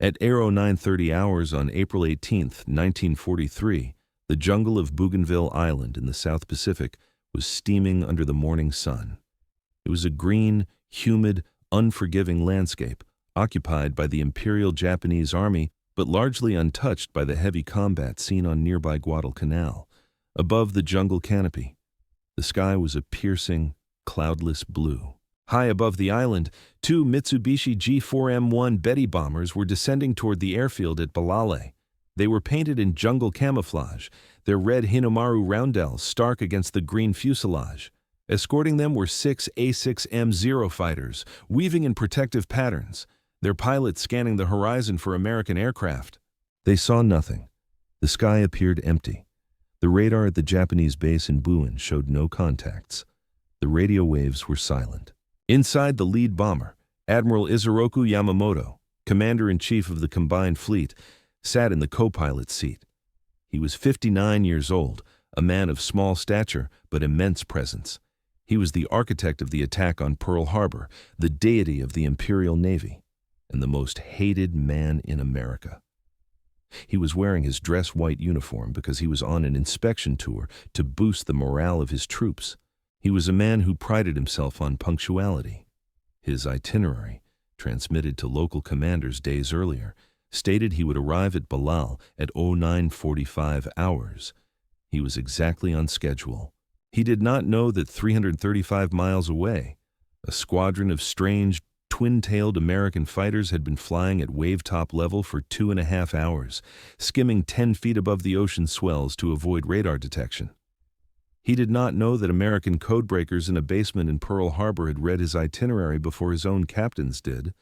At 0930 hours on April 18, 1943, the jungle of Bougainville Island in the South Pacific was steaming under the morning sun. It was a green, humid, unforgiving landscape, occupied by the Imperial Japanese Army, but largely untouched by the heavy combat seen on nearby Guadalcanal. Above the jungle canopy, the sky was a piercing, cloudless blue. High above the island, two Mitsubishi G4M1 Betty bombers were descending toward the airfield at Balale. They were painted in jungle camouflage, their red Hinomaru roundels stark against the green fuselage. Escorting them were 6 A6M0 fighters, weaving in protective patterns, their pilots scanning the horizon for American aircraft. They saw nothing. The sky appeared empty. The radar at the Japanese base in Buin showed no contacts. The radio waves were silent. Inside the lead bomber, Admiral Isoroku Yamamoto, Commander-in-Chief of the Combined Fleet, sat in the co-pilot's seat. He was 59 years old, a man of small stature but immense presence. He was the architect of the attack on Pearl Harbor, the deity of the Imperial Navy, and the most hated man in America. He was wearing his dress white uniform because he was on an inspection tour to boost the morale of his troops. He was a man who prided himself on punctuality. His itinerary, transmitted to local commanders days earlier, stated he would arrive at Balal at 0945 hours. He was exactly on schedule. He did not know that 335 miles away, a squadron of strange, twin-tailed American fighters had been flying at wave-top level for 2.5 hours, skimming 10 feet above the ocean swells to avoid radar detection. He did not know that American codebreakers in a basement in Pearl Harbor had read his itinerary before his own captains did.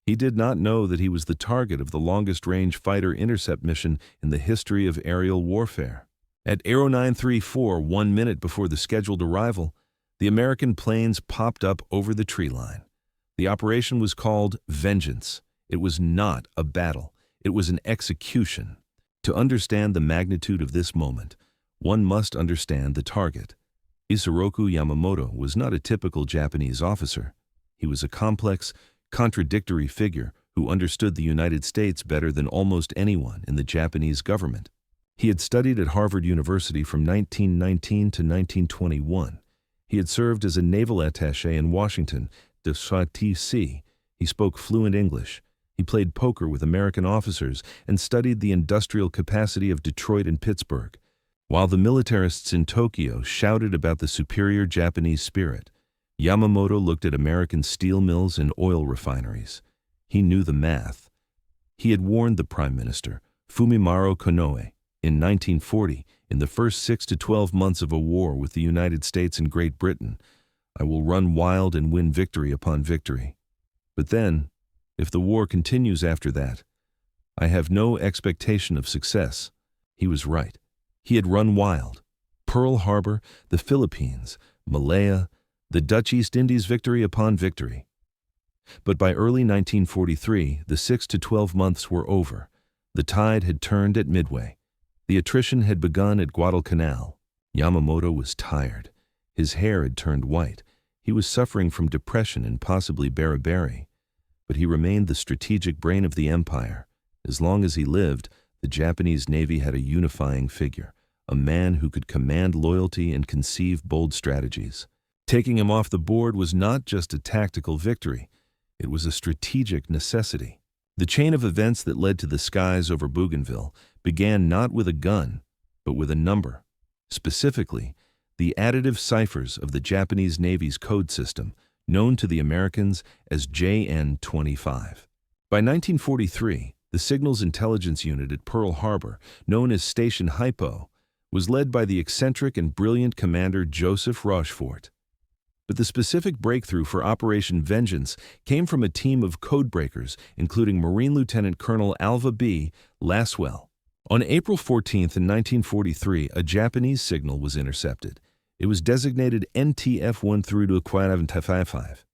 He did not know that he was the target of the longest-range fighter intercept mission in the history of aerial warfare. At 0934, 1 minute before the scheduled arrival, the American planes popped up over the tree line. The operation was called Vengeance. It was not a battle. It was an execution. To understand the magnitude of this moment, one must understand the target. Isoroku Yamamoto was not a typical Japanese officer. He was a complex, contradictory figure who understood the United States better than almost anyone in the Japanese government. He had studied at Harvard University from 1919 to 1921. He had served as a naval attaché in Washington, D.C. He spoke fluent English. He played poker with American officers and studied the industrial capacity of Detroit and Pittsburgh. While the militarists in Tokyo shouted about the superior Japanese spirit, Yamamoto looked at American steel mills and oil refineries. He knew the math. He had warned the Prime Minister, Fumimaro Konoe, in 1940, in the first 6 to 12 months of a war with the United States and Great Britain, "I will run wild and win victory upon victory. But then, if the war continues after that, I have no expectation of success." He was right. He had run wild. Pearl Harbor, the Philippines, Malaya, the Dutch East Indies, victory upon victory. But by early 1943, the 6 to 12 months were over. The tide had turned at Midway. The attrition had begun at Guadalcanal. Yamamoto was tired. His hair had turned white. He was suffering from depression and possibly beriberi. But he remained the strategic brain of the empire. As long as he lived, the Japanese Navy had a unifying figure, a man who could command loyalty and conceive bold strategies. Taking him off the board was not just a tactical victory, it was a strategic necessity. The chain of events that led to the skies over Bougainville began not with a gun, but with a number. Specifically, the additive ciphers of the Japanese Navy's code system, known to the Americans as JN-25. By 1943, the Signals Intelligence Unit at Pearl Harbor, known as Station HYPO, was led by the eccentric and brilliant Commander Joseph Rochefort. But the specific breakthrough for Operation Vengeance came from a team of codebreakers, including Marine Lieutenant Colonel Alva B. Laswell. On April 14, 1943, a Japanese signal was intercepted. It was designated NTF-13255.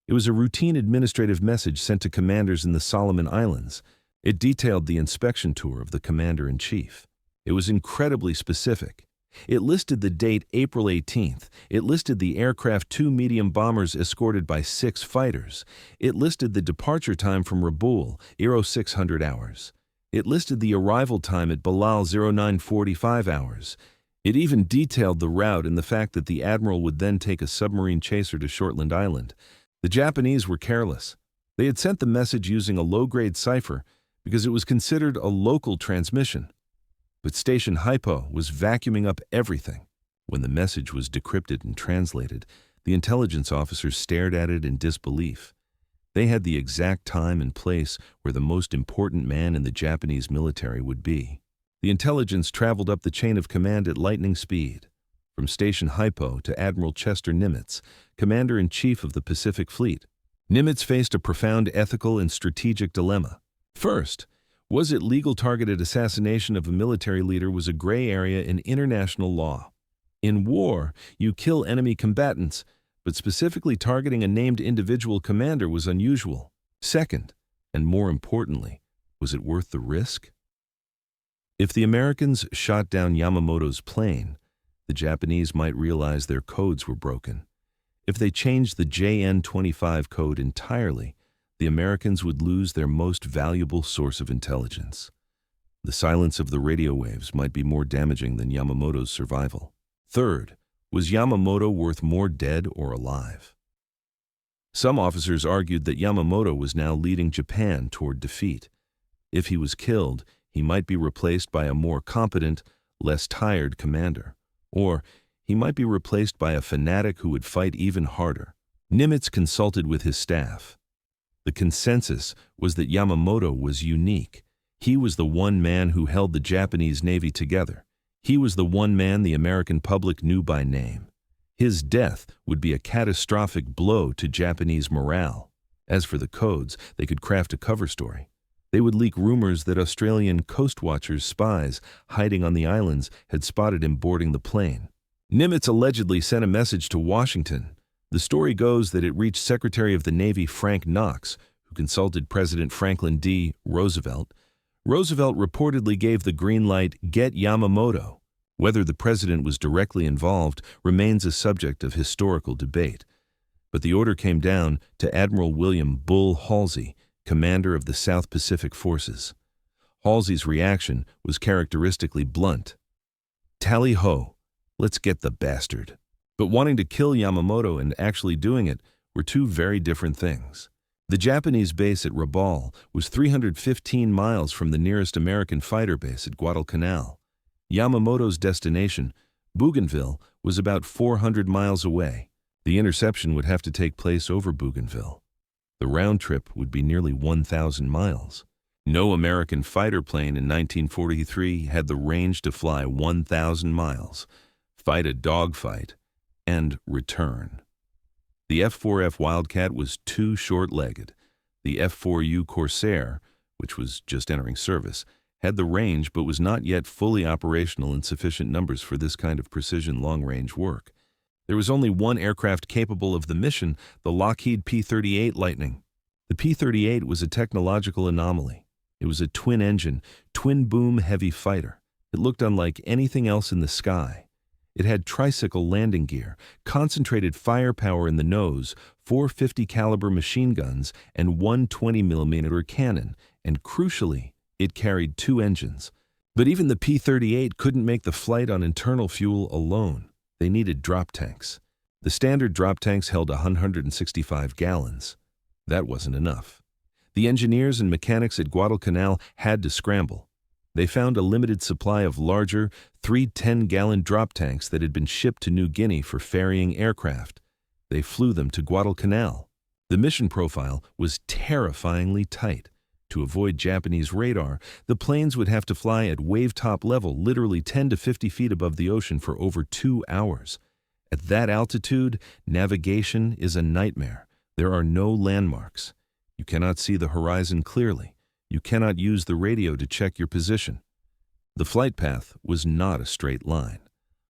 It was a routine administrative message sent to commanders in the Solomon Islands. It detailed the inspection tour of the commander-in-chief. It was incredibly specific. It listed the date April 18th. It listed the aircraft 2 medium bombers escorted by 6 fighters. It listed the departure time from Rabaul, 0600 hours. It listed the arrival time at Balal, 0945 hours. It even detailed the route and the fact that the Admiral would then take a submarine chaser to Shortland Island. The Japanese were careless. They had sent the message using a low-grade cipher because it was considered a local transmission. But Station HYPO was vacuuming up everything. When the message was decrypted and translated, the intelligence officers stared at it in disbelief. They had the exact time and place where the most important man in the Japanese military would be. The intelligence traveled up the chain of command at lightning speed, from Station HYPO to Admiral Chester Nimitz, Commander-in-Chief of the Pacific Fleet. Nimitz faced a profound ethical and strategic dilemma. First, was it legal targeted assassination of a military leader was a gray area in international law. In war, you kill enemy combatants, but specifically targeting a named individual commander was unusual. Second, and more importantly, was it worth the risk? If the Americans shot down Yamamoto's plane, the Japanese might realize their codes were broken. If they changed the JN-25 code entirely, the Americans would lose their most valuable source of intelligence. The silence of the radio waves might be more damaging than Yamamoto's survival. Third, was Yamamoto worth more dead or alive? Some officers argued that Yamamoto was now leading Japan toward defeat. If he was killed, he might be replaced by a more competent, less tired commander. Or he might be replaced by a fanatic who would fight even harder. Nimitz consulted with his staff. The consensus was that Yamamoto was unique. He was the one man who held the Japanese Navy together. He was the one man the American public knew by name. His death would be a catastrophic blow to Japanese morale. As for the codes, they could craft a cover story. They would leak rumors that Australian Coast Watchers spies hiding on the islands had spotted him boarding the plane. Nimitz allegedly sent a message to Washington. The story goes that it reached Secretary of the Navy Frank Knox, who consulted President Franklin D. Roosevelt. Roosevelt reportedly gave the green light, "Get Yamamoto." Whether the president was directly involved remains a subject of historical debate. But the order came down to Admiral William "Bull" Halsey, commander of the South Pacific Forces. Halsey's reaction was characteristically blunt. "Tally-ho, let's get the bastard." But wanting to kill Yamamoto and actually doing it were two very different things. The Japanese base at Rabaul was 315 miles from the nearest American fighter base at Guadalcanal. Yamamoto's destination, Bougainville, was about 400 miles away. The interception would have to take place over Bougainville. The round trip would be nearly 1,000 miles. No American fighter plane in 1943 had the range to fly 1,000 miles, fight a dogfight, and return. The F-4F Wildcat was too short-legged. The F-4U Corsair, which was just entering service, had the range but was not yet fully operational in sufficient numbers for this kind of precision long-range work. There was only one aircraft capable of the mission, the Lockheed P-38 Lightning. The P-38 was a technological anomaly. It was a twin-engine, twin-boom heavy fighter. It looked unlike anything else in the sky. It had tricycle landing gear, concentrated firepower in the nose, 450 caliber machine guns, and one 20mm cannon, and crucially, it carried 2 engines. But even the P-38 couldn't make the flight on internal fuel alone. They needed drop tanks. The standard drop tanks held 165 gallons. That wasn't enough. The engineers and mechanics at Guadalcanal had to scramble. They found a limited supply of larger, 3 10-gallon drop tanks that had been shipped to New Guinea for ferrying aircraft. They flew them to Guadalcanal. The mission profile was terrifyingly tight. To avoid Japanese radar, the planes would have to fly at wave-top level, literally 10 to 50 feet above the ocean for over 2 hours. At that altitude, navigation is a nightmare. There are no landmarks. You cannot see the horizon clearly. You cannot use the radio to check your position. The flight path was not a straight line.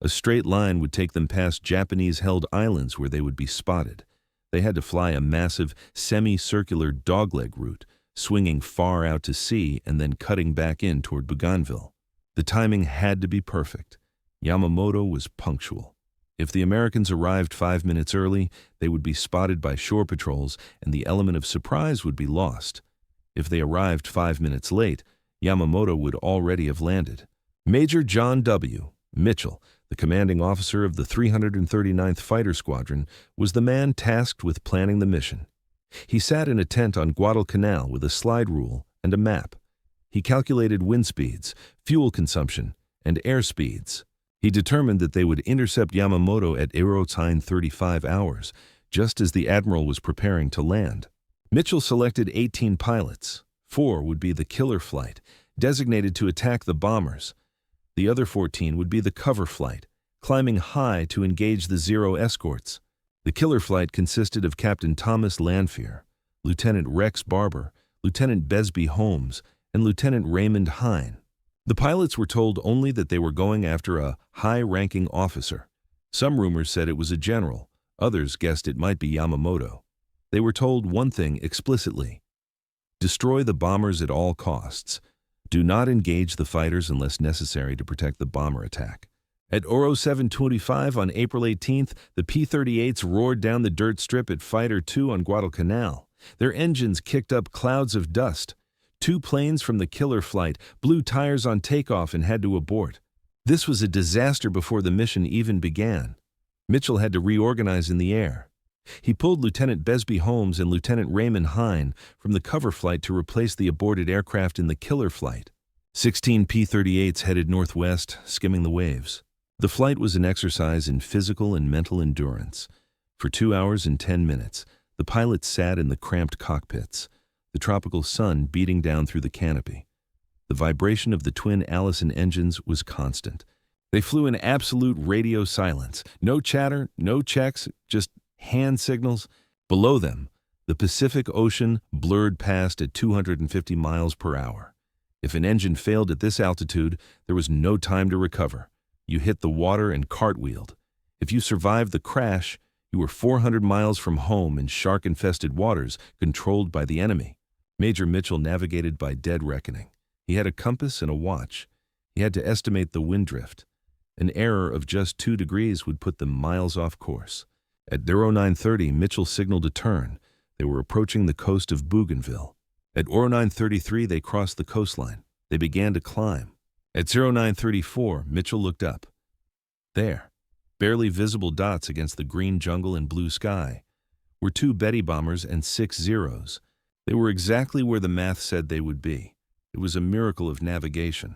A straight line would take them past Japanese-held islands where they would be spotted. They had to fly a massive, semi-circular dogleg route, swinging far out to sea and then cutting back in toward Bougainville. The timing had to be perfect. Yamamoto was punctual. If the Americans arrived 5 minutes early, they would be spotted by shore patrols and the element of surprise would be lost. If they arrived 5 minutes late, Yamamoto would already have landed. Major John W. Mitchell, the commanding officer of the 339th Fighter Squadron, was the man tasked with planning the mission. He sat in a tent on Guadalcanal with a slide rule and a map. He calculated wind speeds, fuel consumption, and air speeds. He determined that they would intercept Yamamoto at Aviation 35 hours, just as the Admiral was preparing to land. Mitchell selected 18 pilots. 4 would be the killer flight, designated to attack the bombers. The other 14 would be the cover flight, climbing high to engage the Zero escorts. The killer flight consisted of Captain Thomas Lanphier, Lieutenant Rex Barber, Lieutenant Besby Holmes, and Lieutenant Raymond Hine. The pilots were told only that they were going after a high-ranking officer. Some rumors said it was a general, others guessed it might be Yamamoto. They were told one thing explicitly: destroy the bombers at all costs. Do not engage the fighters unless necessary to protect the bomber attack. At Oro 7:25 on April 18th, the P-38s roared down the dirt strip at Fighter 2 on Guadalcanal. Their engines kicked up clouds of dust. 2 planes from the killer flight blew tires on takeoff and had to abort. This was a disaster before the mission even began. Mitchell had to reorganize in the air. He pulled Lieutenant Besby Holmes and Lieutenant Raymond Hine from the cover flight to replace the aborted aircraft in the killer flight. 16 P-38s headed northwest, skimming the waves. The flight was an exercise in physical and mental endurance. For 2 hours and 10 minutes, the pilots sat in the cramped cockpits, the tropical sun beating down through the canopy. The vibration of the twin Allison engines was constant. They flew in absolute radio silence. No chatter, no checks, just hand signals. Below them, the Pacific Ocean blurred past at 250 miles per hour. If an engine failed at this altitude, there was no time to recover. You hit the water and cartwheeled. If you survived the crash, you were 400 miles from home in shark-infested waters controlled by the enemy. Major Mitchell navigated by dead reckoning. He had a compass and a watch. He had to estimate the wind drift. An error of just 2 degrees would put them miles off course. At 0930, Mitchell signaled a turn. They were approaching the coast of Bougainville. At 0933, they crossed the coastline. They began to climb. At 0934, Mitchell looked up. There, barely visible dots against the green jungle and blue sky, were 2 Betty bombers and 6 Zeros. They were exactly where the math said they would be. It was a miracle of navigation.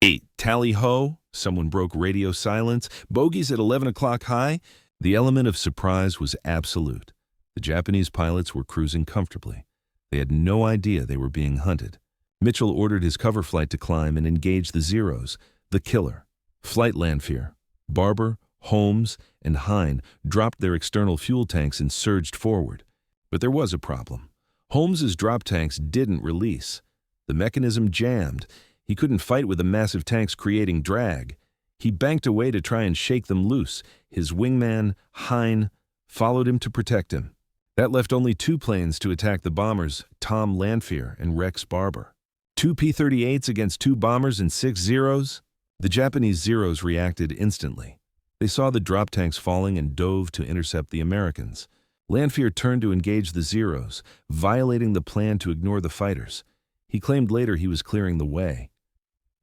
8, tally-ho! Someone broke radio silence. Bogies at 11 o'clock high. The element of surprise was absolute. The Japanese pilots were cruising comfortably. They had no idea they were being hunted. Mitchell ordered his cover flight to climb and engage the Zeros, the killer. Flight Lanphier, Barber, Holmes, and Hine dropped their external fuel tanks and surged forward. But there was a problem. Holmes's drop tanks didn't release. The mechanism jammed. He couldn't fight with the massive tanks creating drag. He banked away to try and shake them loose. His wingman, Hine, followed him to protect him. That left only 2 planes to attack the bombers, Tom Lanphier and Rex Barber. 2 P-38s against 2 bombers and 6 Zeros? The Japanese Zeros reacted instantly. They saw the drop tanks falling and dove to intercept the Americans. Lanphier turned to engage the Zeros, violating the plan to ignore the fighters. He claimed later he was clearing the way.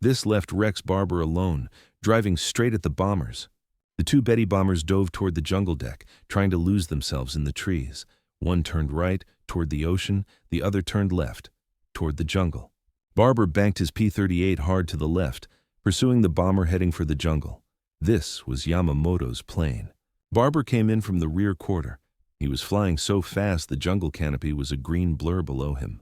This left Rex Barber alone, driving straight at the bombers. The 2 Betty bombers dove toward the jungle deck, trying to lose themselves in the trees. One turned right, toward the ocean, the other turned left, toward the jungle. Barber banked his P-38 hard to the left, pursuing the bomber heading for the jungle. This was Yamamoto's plane. Barber came in from the rear quarter. He was flying so fast the jungle canopy was a green blur below him.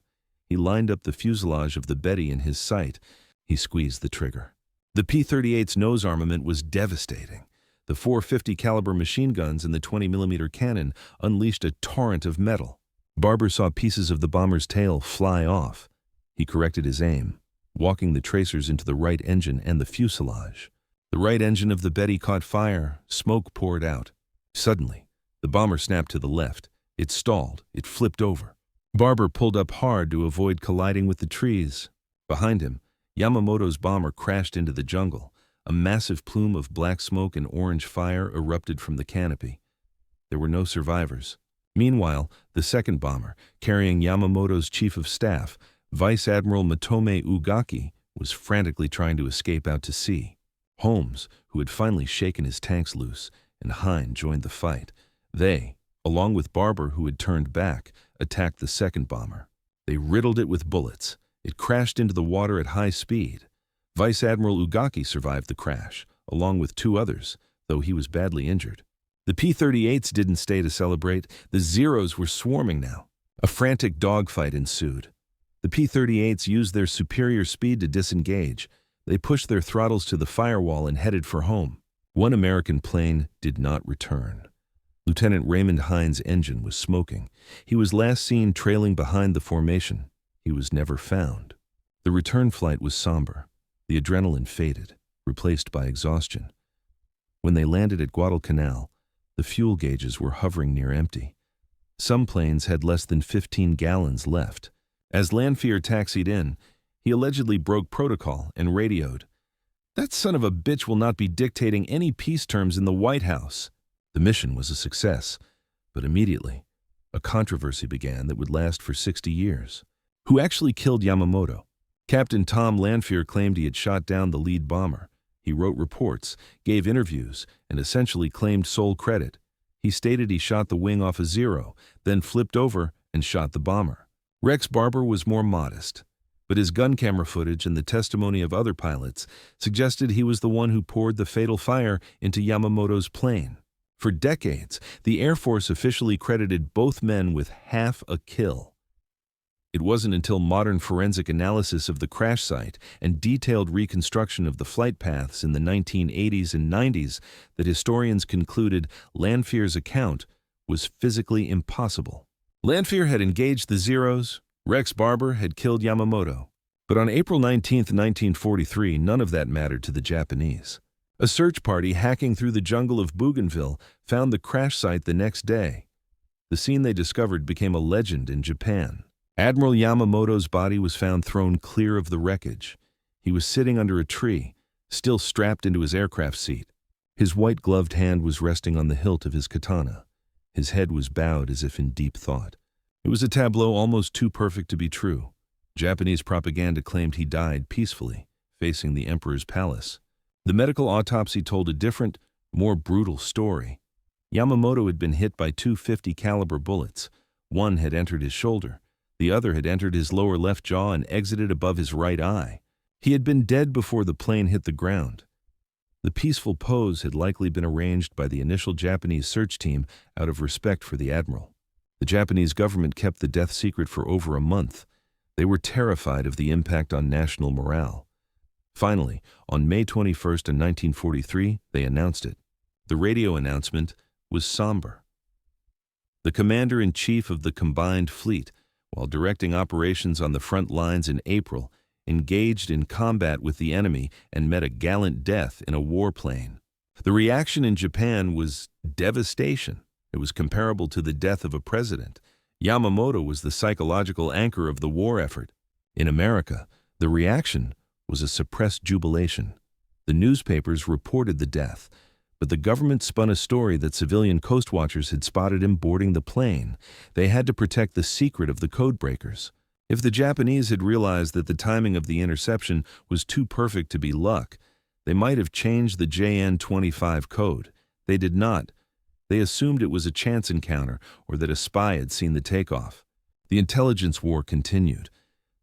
He lined up the fuselage of the Betty in his sight. He squeezed the trigger. The P-38's nose armament was devastating. The 450 caliber machine guns and the 20mm cannon unleashed a torrent of metal. Barber saw pieces of the bomber's tail fly off. He corrected his aim, walking the tracers into the right engine and the fuselage. The right engine of the Betty caught fire. Smoke poured out. Suddenly, the bomber snapped to the left. It stalled. It flipped over. Barber pulled up hard to avoid colliding with the trees. Behind him, Yamamoto's bomber crashed into the jungle. A massive plume of black smoke and orange fire erupted from the canopy. There were no survivors. Meanwhile, the second bomber, carrying Yamamoto's chief of staff, Vice Admiral Motome Ugaki, was frantically trying to escape out to sea. Holmes, who had finally shaken his tanks loose, and Hine joined the fight. They, along with Barber, who had turned back, attacked the second bomber. They riddled it with bullets. It crashed into the water at high speed. Vice Admiral Ugaki survived the crash, along with 2 others, though he was badly injured. The P-38s didn't stay to celebrate. The Zeros were swarming now. A frantic dogfight ensued. The P-38s used their superior speed to disengage. They pushed their throttles to the firewall and headed for home. One American plane did not return. Lieutenant Raymond Hine's engine was smoking. He was last seen trailing behind the formation. He was never found. The return flight was somber. The adrenaline faded, replaced by exhaustion. When they landed at Guadalcanal, the fuel gauges were hovering near empty. Some planes had less than 15 gallons left. As Lanphier taxied in, he allegedly broke protocol and radioed, "That son of a bitch will not be dictating any peace terms in the White House." The mission was a success, but immediately, a controversy began that would last for 60 years. Who actually killed Yamamoto? Captain Tom Lanphier claimed he had shot down the lead bomber. He wrote reports, gave interviews, and essentially claimed sole credit. He stated he shot the wing off a Zero, then flipped over and shot the bomber. Rex Barber was more modest, but his gun camera footage and the testimony of other pilots suggested he was the one who poured the fatal fire into Yamamoto's plane. For decades, the Air Force officially credited both men with half a kill. It wasn't until modern forensic analysis of the crash site and detailed reconstruction of the flight paths in the 1980s and 90s that historians concluded Lanphier's account was physically impossible. Lanphier had engaged the Zeros, Rex Barber had killed Yamamoto. But on April 19, 1943, none of that mattered to the Japanese. A search party hacking through the jungle of Bougainville found the crash site the next day. The scene they discovered became a legend in Japan. Admiral Yamamoto's body was found thrown clear of the wreckage. He was sitting under a tree, still strapped into his aircraft seat. His white-gloved hand was resting on the hilt of his katana. His head was bowed as if in deep thought. It was a tableau almost too perfect to be true. Japanese propaganda claimed he died peacefully, facing the emperor's palace. The medical autopsy told a different, more brutal story. Yamamoto had been hit by 2 .50 caliber bullets. One had entered his shoulder. The other had entered his lower left jaw and exited above his right eye. He had been dead before the plane hit the ground. The peaceful pose had likely been arranged by the initial Japanese search team out of respect for the admiral. The Japanese government kept the death secret for over a month. They were terrified of the impact on national morale. Finally, on May 21st, 1943, they announced it. The radio announcement was somber. The commander-in-chief of the combined fleet, while directing operations on the front lines in April, engaged in combat with the enemy and met a gallant death in a warplane. The reaction in Japan was devastation. It was comparable to the death of a president. Yamamoto was the psychological anchor of the war effort. In America, the reaction was a suppressed jubilation. The newspapers reported the death, but the government spun a story that civilian coastwatchers had spotted him boarding the plane. They had to protect the secret of the codebreakers. If the Japanese had realized that the timing of the interception was too perfect to be luck, they might have changed the JN-25 code. They did not. They assumed it was a chance encounter or that a spy had seen the takeoff. The intelligence war continued.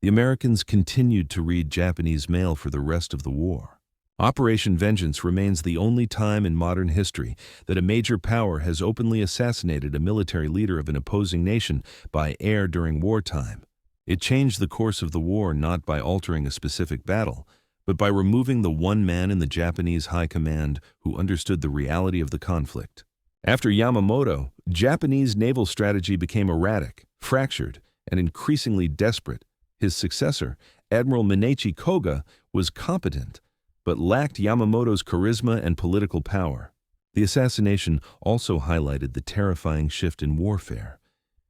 The Americans continued to read Japanese mail for the rest of the war. Operation Vengeance remains the only time in modern history that a major power has openly assassinated a military leader of an opposing nation by air during wartime. It changed the course of the war not by altering a specific battle, but by removing the one man in the Japanese high command who understood the reality of the conflict. After Yamamoto, Japanese naval strategy became erratic, fractured, and increasingly desperate. His successor, Admiral Minechi Koga, was competent, but lacked Yamamoto's charisma and political power. The assassination also highlighted the terrifying shift in warfare.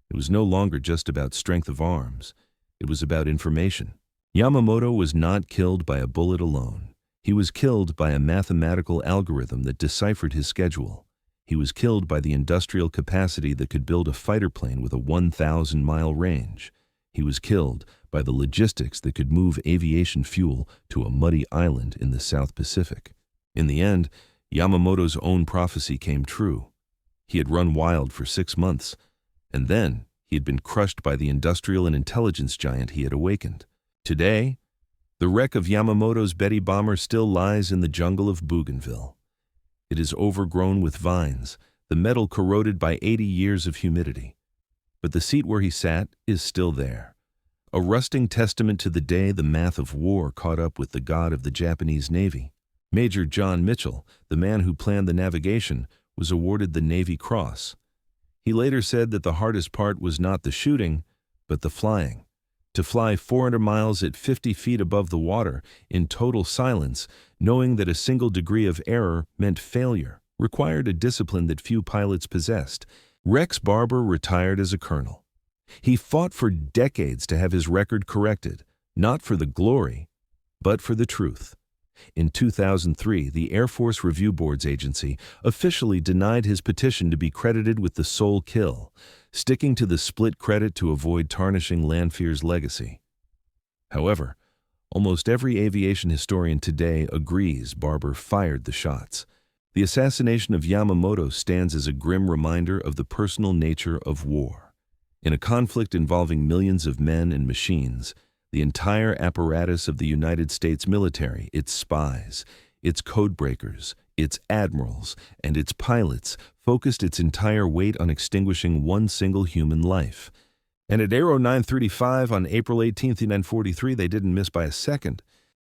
It was no longer just about strength of arms. It was about information. Yamamoto was not killed by a bullet alone. He was killed by a mathematical algorithm that deciphered his schedule. He was killed by the industrial capacity that could build a fighter plane with a 1,000-mile range. He was killed by the logistics that could move aviation fuel to a muddy island in the South Pacific. In the end, Yamamoto's own prophecy came true. He had run wild for 6 months, and then he had been crushed by the industrial and intelligence giant he had awakened. Today, the wreck of Yamamoto's Betty bomber still lies in the jungle of Bougainville. It is overgrown with vines, the metal corroded by 80 years of humidity. But the seat where he sat is still there, a rusting testament to the day the math of war caught up with the god of the Japanese Navy. Major John Mitchell, the man who planned the navigation, was awarded the Navy Cross. He later said that the hardest part was not the shooting, but the flying. To fly 400 miles at 50 feet above the water in total silence, knowing that a single degree of error meant failure, required a discipline that few pilots possessed. Rex Barber retired as a colonel. He fought for decades to have his record corrected, not for the glory, but for the truth. In 2003, the Air Force Review Board's agency officially denied his petition to be credited with the sole kill, sticking to the split credit to avoid tarnishing Lanfear's legacy. However, almost every aviation historian today agrees Barber fired the shots. The assassination of Yamamoto stands as a grim reminder of the personal nature of war. In a conflict involving millions of men and machines, the entire apparatus of the United States military, its spies, its codebreakers, its admirals, and its pilots focused its entire weight on extinguishing one single human life. And at Aero 935 on April 18, 1943, they didn't miss by a second.